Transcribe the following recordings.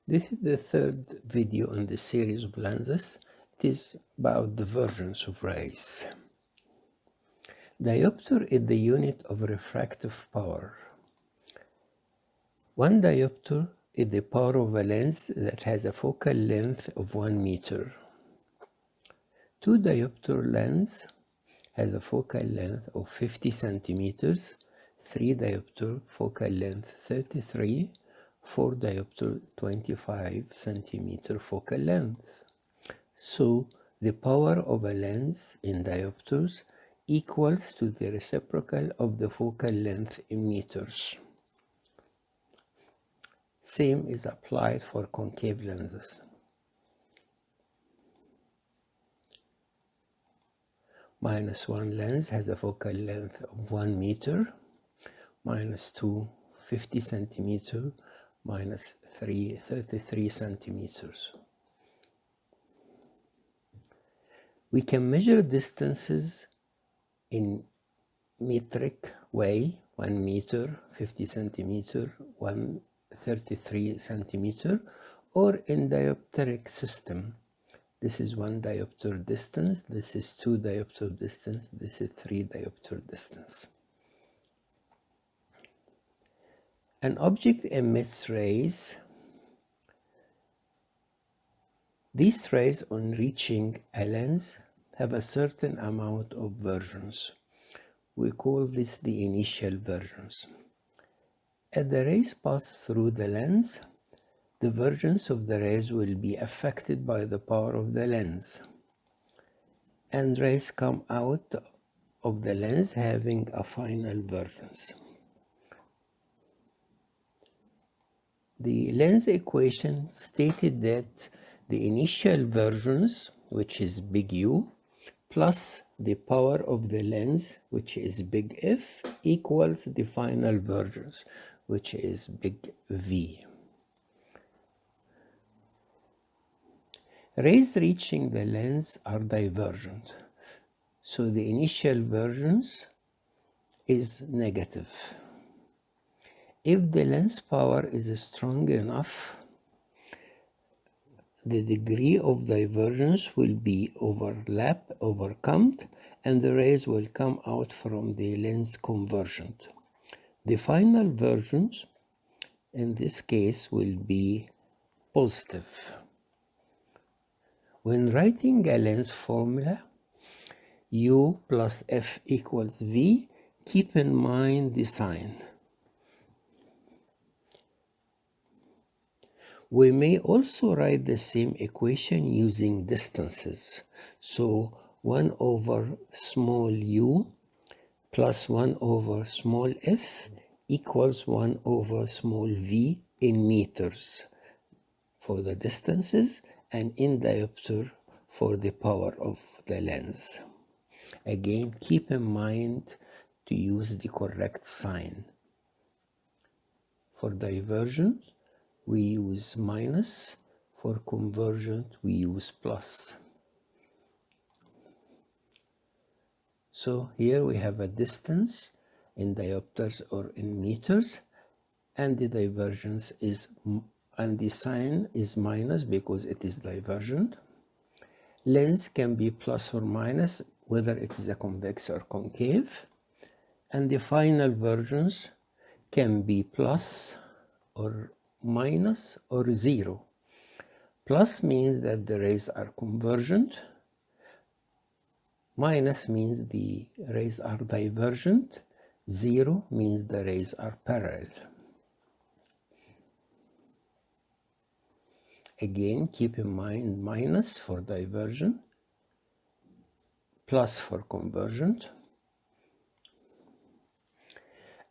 This is the third video in the series of lenses. It is about the vergence of rays. Diopter is the unit of refractive power. One diopter is the power of a lens that has a focal length of 1 meter. Two diopter lens has a focal length of 50 centimeters, 3 diopter focal length 33, 4 diopter 25 centimeter focal length. So the power of a lens in diopters equals to the reciprocal of the focal length in meters. Same is applied for concave lenses. -1 lens has a focal length of 1 meter, -2 50 centimeter, -3 33 centimeters. We can measure distances in metric way, 1 meter, 50 centimeter, 33 centimeter, or in diopteric system. This is 1 diopter distance, this is 2 diopter distance, this is 3 diopter distance. An object emits rays. These rays, on reaching a lens, have a certain amount of vergence. We call this the initial vergence. As the rays pass through the lens, the vergence of the rays will be affected by the power of the lens, and rays come out of the lens having a final vergence. The lens equation stated that the initial vergence, which is big U, plus the power of the lens, which is big F, equals the final vergence, which is big V. Rays reaching the lens are divergent, so the initial vergence is negative. If the lens power is strong enough, the degree of divergence will be overcome, and the rays will come out from the lens convergent. The final vergence in this case will be positive. When writing a lens formula, U plus F equals V, keep in mind the sign. We may also write the same equation using distances. So 1 over small u plus 1 over small f equals 1 over small v in meters for the distances, and in diopter for the power of the lens. Again, keep in mind to use the correct sign. For divergence, we use minus. For convergent, we use plus. So here we have a distance in diopters or in meters, and the divergence is, and the sign is minus because it is divergent. Lens can be plus or minus, whether it is a convex or concave, and the final vergence can be plus or minus or 0. Plus means that the rays are convergent. Minus means the rays are divergent. 0 means the rays are parallel. Again, keep in mind minus for divergent, plus for convergent.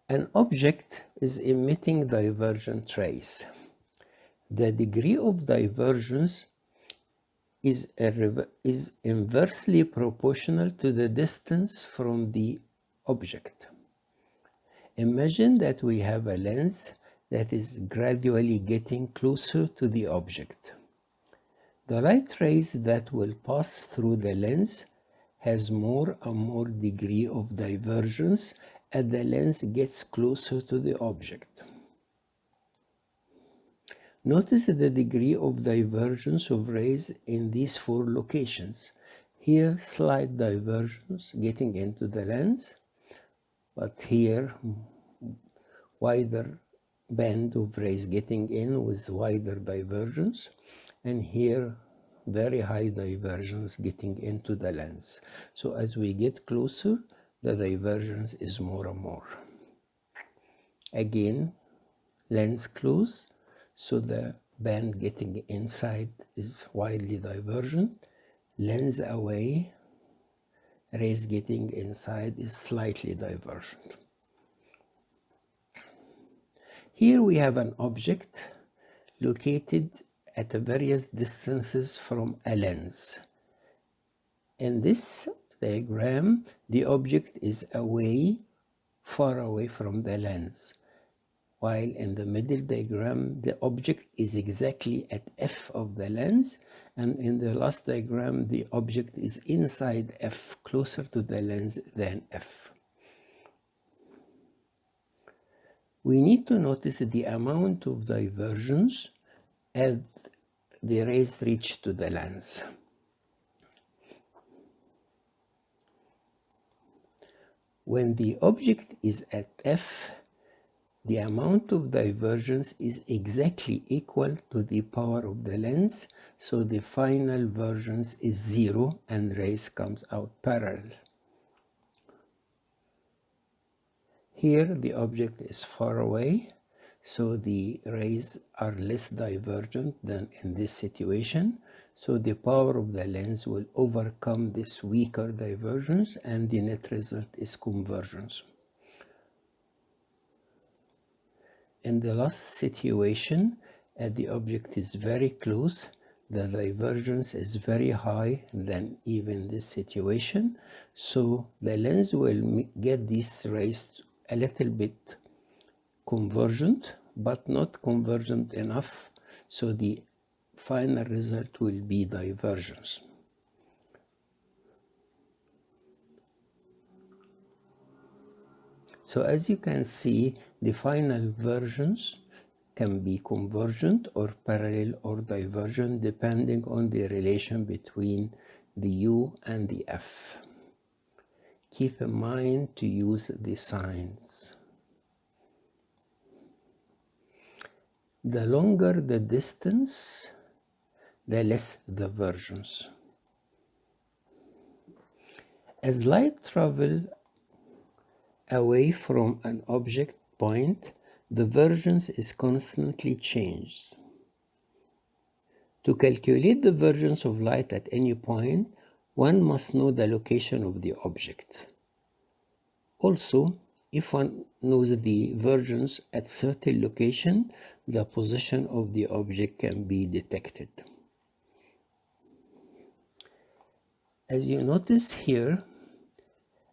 An object is emitting divergent rays. The degree of divergence is inversely proportional to the distance from the object. Imagine that we have a lens that is gradually getting closer to the object. The light rays that will pass through the lens has more and more degree of divergence as the lens gets closer to the object. Notice the degree of divergence of rays in these 4 locations. Here, slight divergence getting into the lens, but here, wider band of rays getting in with wider divergence, and here, very high divergence getting into the lens. So as we get closer, the divergence is more and more. Again, lens close, so the band getting inside is widely divergent. Lens away, rays getting inside is slightly divergent. Here we have an object located at various distances from a lens. In this diagram, the object is far away from the lens, while in the middle diagram, the object is exactly at f of the lens, and in the last diagram, the object is inside f, closer to the lens than f. We need to notice the amount of divergence as the rays reach to the lens. When the object is at f, the amount of divergence is exactly equal to the power of the lens, so the final vergence is 0 and rays comes out parallel. Here the object is far away, so the rays are less divergent than in this situation, so the power of the lens will overcome this weaker divergence and the net result is convergence. In the last situation, as the object is very close, the divergence is very high than even this situation, so the lens will get these rays a little bit convergent, but not convergent enough, so the final result will be divergence. So as you can see, the final vergence can be convergent or parallel or divergent depending on the relation between the U and the F. Keep in mind to use the signs. The longer the distance, the less the vergence. As light travels away from an object point, the vergence is constantly changed. To calculate the vergence of light at any point, one must know the location of the object. Also, if one knows the vergence at certain location, the position of the object can be detected. As you notice here,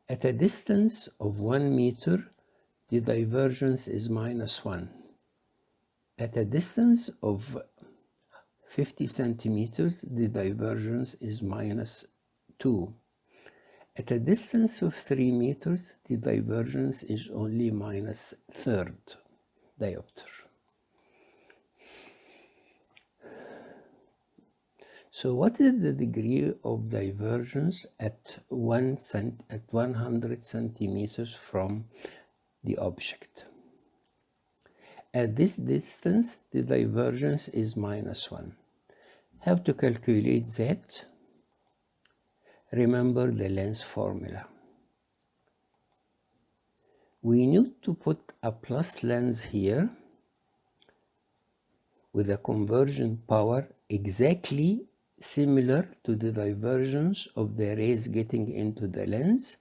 at a distance of 1 meter, the divergence is -1. At a distance of 50 centimeters, the divergence is -2. At a distance of 3 meters, the divergence is only -1/3 diopter. So what is the degree of divergence at 100 centimeters from the object? At this distance, the divergence is -1. How to calculate that? Remember the lens formula. We need to put a plus lens here with a convergent power exactly similar to the divergence of the rays getting into the lens,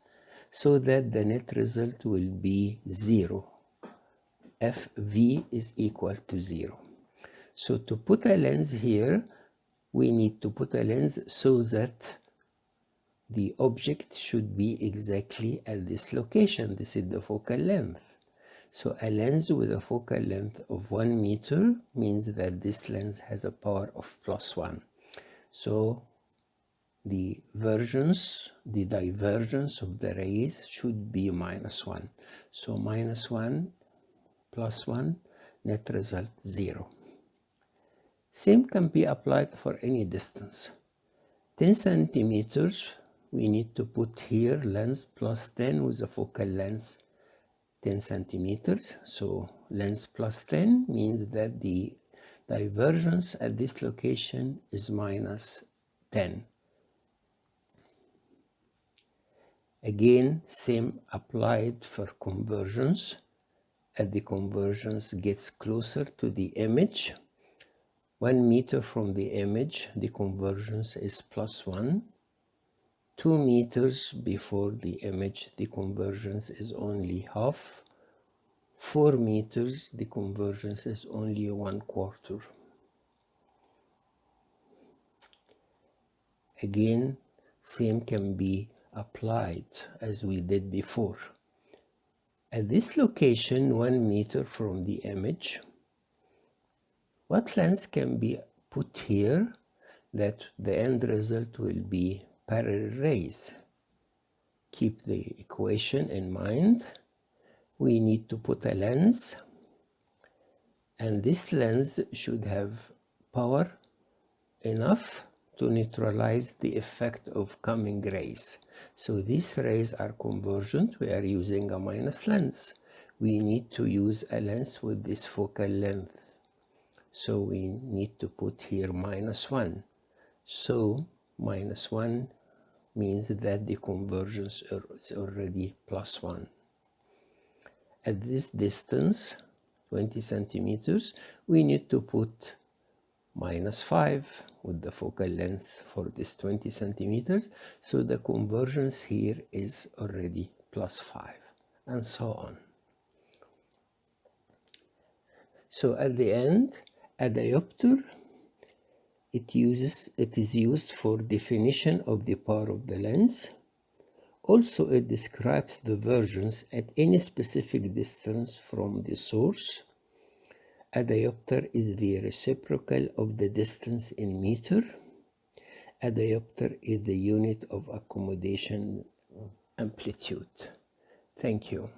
so that the net result will be 0. Fv is equal to 0. So to put a lens here, we need to put a lens so that the object should be exactly at this location. This is the focal length. So a lens with a focal length of 1 meter means that this lens has a power of +1. So the divergence of the rays should be -1. So -1 + 1, net result 0. Same can be applied for any distance. 10 centimeters, we need to put here length plus 10 with a focal length 10 centimeters. So length plus 10 means that the divergence at this location is minus 10. Again, same applied for convergence. As the convergence gets closer to the image, 1 meter from the image, the convergence is plus 1. 2 meters before the image, the convergence is only half. 4 meters, the convergence is only 1/4. Again, same can be applied as we did before. At this location, 1 meter from the image, what length can be put here that the end result will be parallel rays? Keep the equation in mind. We need to put a lens, and this lens should have power enough to neutralize the effect of coming rays. So these rays are convergent. We are using a minus lens. We need to use a lens with this focal length. So we need to put here minus 1. So minus 1 means that the convergence is already plus 1. At this distance, 20 centimeters, we need to put minus 5 with the focal length for this 20 centimeters. So the convergence here is already plus 5, and so on. So at the end, a diopter, it is used for definition of the power of the lens. Also, it describes the vergence at any specific distance from the source. A diopter is the reciprocal of the distance in meter. A diopter is the unit of accommodation amplitude. Thank you.